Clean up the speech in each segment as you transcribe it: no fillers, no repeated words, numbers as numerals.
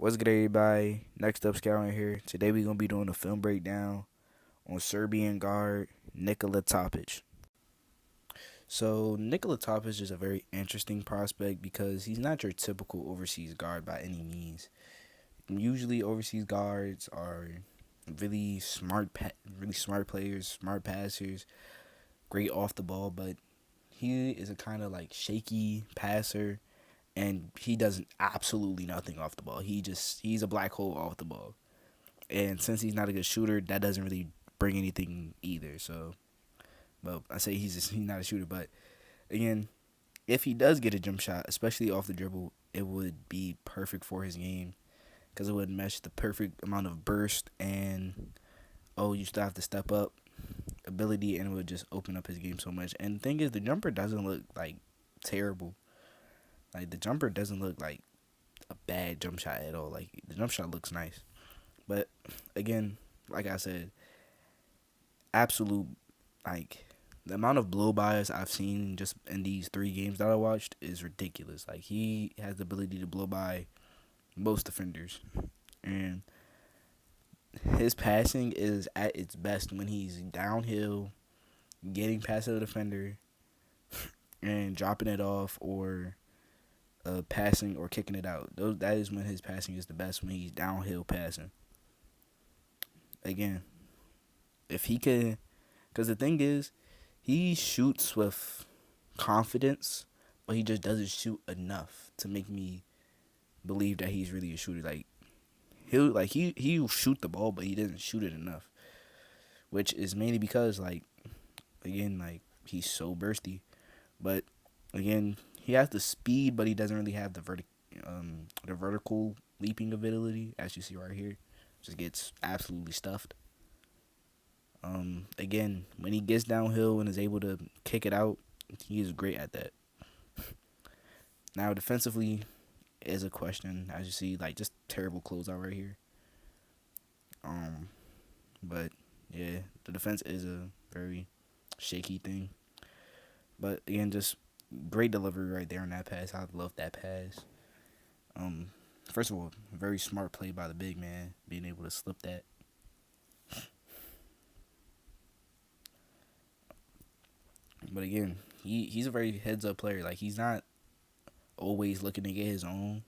What's good, everybody? Next up, Scout in here. Today we're gonna be doing a film breakdown on Serbian guard Nikola Topic. So Nikola Topic is a very interesting prospect because he's not your typical overseas guard by any means. Usually, overseas guards are really smart players, smart passers, great off the ball, but he is a kind of like shaky passer and he does absolutely nothing off the ball. He's a black hole off the ball. And since he's not a good shooter, that doesn't really bring anything either. So, well, I say he's not a shooter, but again, if he does get a jump shot, especially off the dribble, it would be perfect for his game because it would mesh the perfect amount of burst and you still have to step up ability, and it would just open up his game so much. And the thing is, the jumper doesn't look like terrible. Like the jumper doesn't look like a bad jump shot at all. Like the jump shot looks nice. But again, like I said, absolute like the amount of blow bys I've seen just in these 3 games that I watched is ridiculous. Like he has the ability to blow by most defenders, and his passing is at its best when he's downhill, getting past the defender, and dropping it off, or passing or kicking it out. That is when his passing is the best, when he's downhill passing. Again, if he could, because the thing is, he shoots with confidence, but he just doesn't shoot enough to make me believe that he's really a shooter. Like he'll shoot the ball, but he doesn't shoot it enough, which is mainly because he's so bursty. But again, he has the speed, but he doesn't really have the vertical leaping ability, as you see right here. Just gets absolutely stuffed. Again, when he gets downhill and is able to kick it out, he is great at that. Now, defensively is a question, as you see, like just terrible closeout right here. But yeah, the defense is a very shaky thing. But again, just great delivery right there on that pass. I love that pass. First of all, very smart play by the big man, being able to slip that. But again, he's a very heads up player. Like he's not always looking to get his own,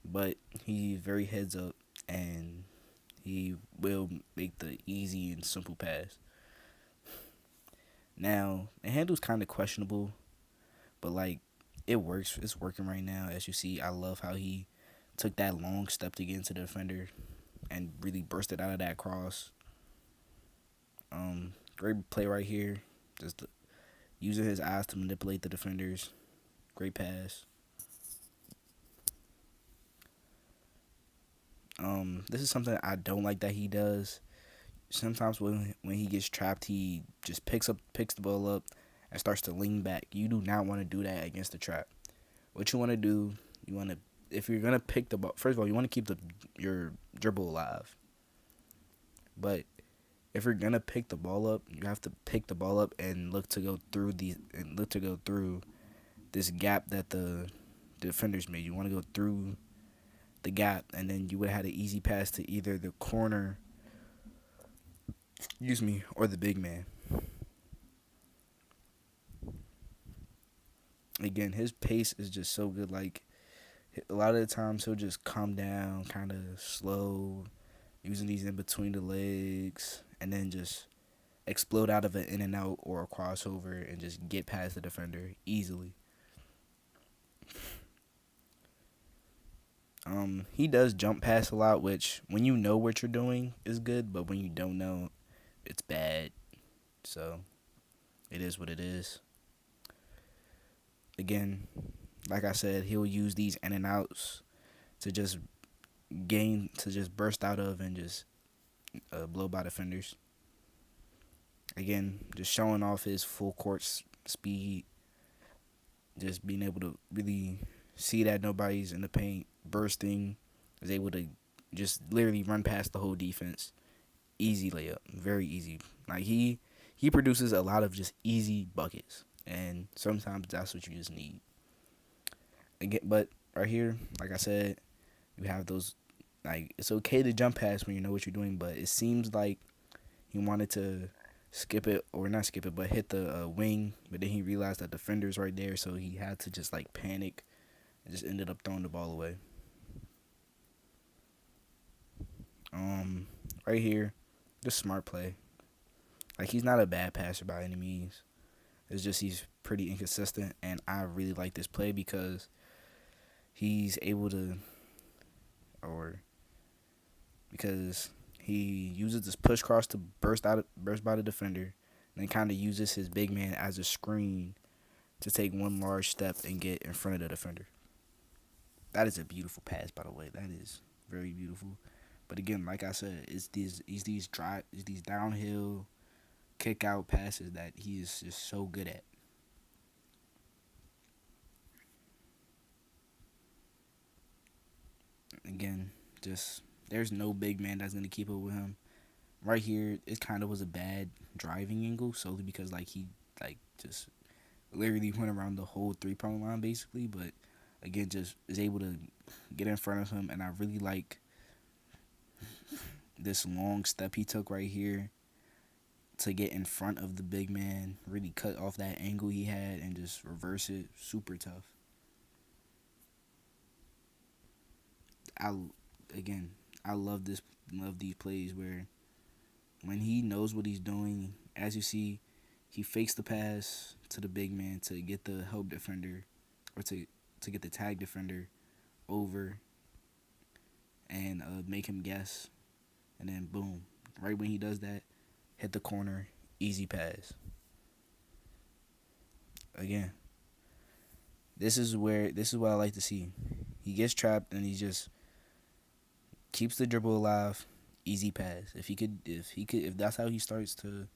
but he's very heads up, and he will make the easy and simple pass. Now the handle's kind of questionable, but like it works. It's working right now, as you see. I love how he took that long step to get into the defender and really bursted out of that cross. Great play right here. Just using his eyes to manipulate the defenders. Great pass. This is something I don't like that he does. Sometimes when he gets trapped, he just picks the ball up and starts to lean back. You do not want to do that against the trap. What you want to do, if you're gonna pick the ball, first of all, you want to keep your dribble alive. But if you're gonna pick the ball up, you have to pick the ball up and look to go through this gap that the defenders made. You want to go through the gap, and then you would have had an easy pass to either the corner, or the big man. Again, his pace is just so good. Like a lot of the times, he'll just come down, kind of slow, using these in between the legs, and then just explode out of an in and out or a crossover and just get past the defender easily. He does jump pass a lot, which when you know what you're doing is good, but when you don't know, it's bad. So it is what it is. Again, like I said, he'll use these in and outs to just burst out of and just blow by defenders. Again, just showing off his full court speed, just being able to really see that nobody's in the paint, bursting, is able to just literally run past the whole defense. Easy layup, very easy. Like he produces a lot of just easy buckets, and sometimes that's what you just need. Again, but right here, like I said, You have those, like, it's okay to jump pass when you know what you're doing, but it seems like he wanted to skip it, or not skip it, but hit the wing, but then he realized that the defender's right there, so he had to just like panic and just ended up throwing the ball away. Um, right here, just smart play. Like, he's not a bad passer by any means. It's just he's pretty inconsistent, and I really like this play because he's able to, or because he uses this push cross to burst by the defender, and then kind of uses his big man as a screen to take one large step and get in front of the defender. That is a beautiful pass, by the way. That is very beautiful. But again, like I said, it's these downhill kick out passes that he is just so good at. Again, just there's no big man that's gonna keep up with him. Right here, it kind of was a bad driving angle solely because like he like just literally went around the whole 3 point line basically. But again, just is able to get in front of him, and I really like this long step he took right here to get in front of the big man, really cut off that angle he had and just reverse it. Super tough. I again, I love these plays where when he knows what he's doing, as you see, he fakes the pass to the big man to get the help defender, or to get the tag defender over and make him guess, and then boom, right when he does that, hit the corner, easy pass. Again, this is what I like to see. He gets trapped and he just keeps the dribble alive, easy pass. If that's how he starts to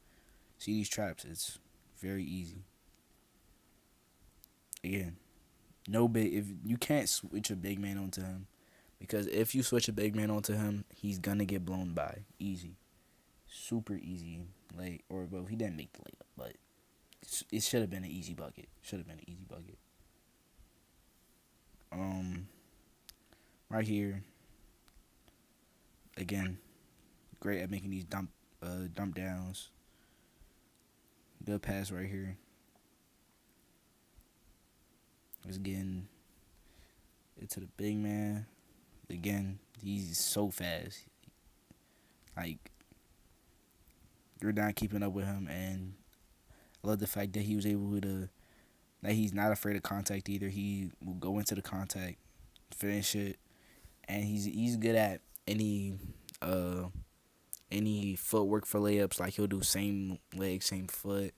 see these traps, it's very easy. Again, no big if you can't switch a big man onto him, because if you switch a big man onto him, he's gonna get blown by. Easy. Super easy. Like, or well, he didn't make the layup, but it should have been an easy bucket. Should have been an easy bucket. Um, right here, again, great at making these dump downs. Good pass right here. Just getting it to the big man. Again, he's so fast. Like, you're not keeping up with him, and I love the fact that he was able to, that he's not afraid of contact either. He will go into the contact, finish it, and he's good at uh any footwork for layups. Like, he'll do same leg, same foot,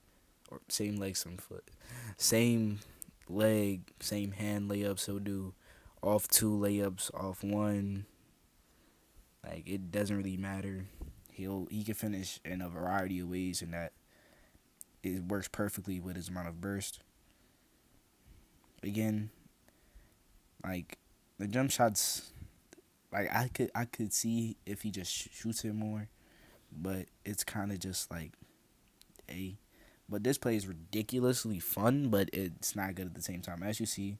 or same leg, same foot, same leg, same hand layups. He'll do off two layups, off one. Like, it doesn't really matter. He can finish in a variety of ways, and that it works perfectly with his amount of burst. Again, like, the jump shots, like, I could see if he just shoots it more, but it's kind of just like a. But this play is ridiculously fun, but it's not good at the same time. As you see,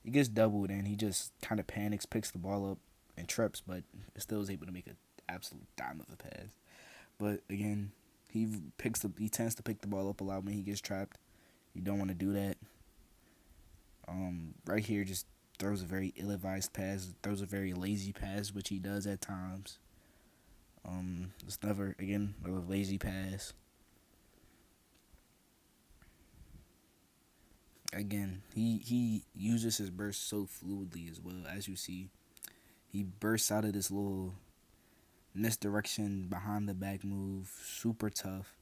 he gets doubled and he just kind of panics, picks the ball up, and trips, but still is able to make an absolute dime of a pass. But again, he tends to pick the ball up a lot when he gets trapped. You don't want to do that. Right here, just throws a very ill-advised pass, throws a very lazy pass, which he does at times. It's never, again, a lazy pass. Again, he uses his burst so fluidly as well. As you see, he bursts out of this little misdirection behind the back move, super tough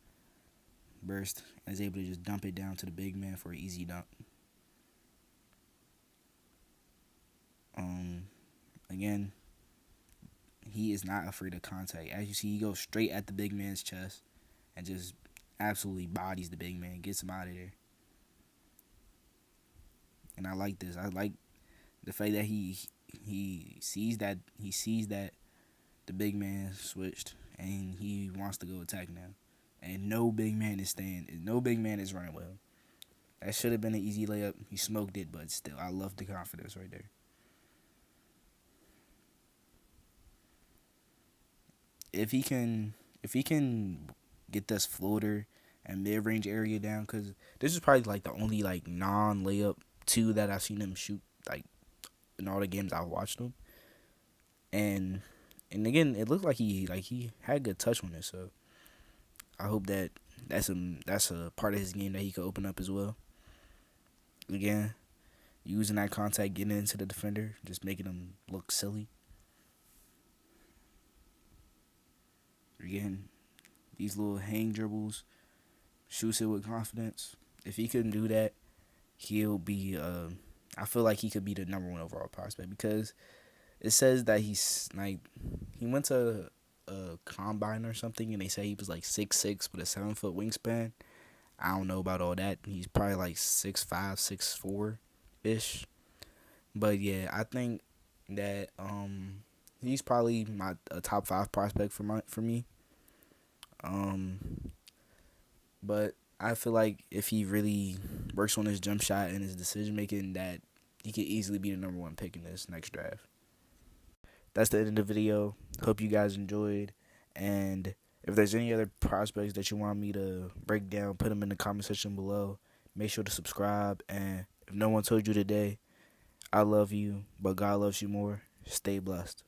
burst, and is able to just dump it down to the big man for an easy dunk. Again, he is not afraid of contact. As you see, he goes straight at the big man's chest and just absolutely bodies the big man, gets him out of there. And I like this. I like the fact that he sees that the big man switched and he wants to go attack now. And no big man is staying. No big man is running with him. That should have been an easy layup. He smoked it, but still, I love the confidence right there. if he can get this floater and mid range area down, because this is probably like the only like non layup two that I've seen him shoot like in all the games I've watched him, and again it looked like he had good touch on it, so I hope that that's a part of his game that he could open up as well. Again, using that contact, getting into the defender, just making him look silly. Again, these little hang dribbles, shoots it with confidence. If he couldn't do that, he'll be. I feel like he could be the number one overall prospect, because it says that he's like he went to a combine or something, and they say he was like 6'6" with a 7 foot wingspan. I don't know about all that. He's probably like 6'5", 6'4" ish. But yeah, I think that he's probably my a top 5 prospect for me. Um, but I feel like if he really works on his jump shot and his decision making, that he could easily be the number one pick in this next draft. That's the end of the video. Hope you guys enjoyed. And if there's any other prospects that you want me to break down, put them in the comment section below. Make sure to subscribe. And if no one told you today, I love you, but God loves you more. Stay blessed.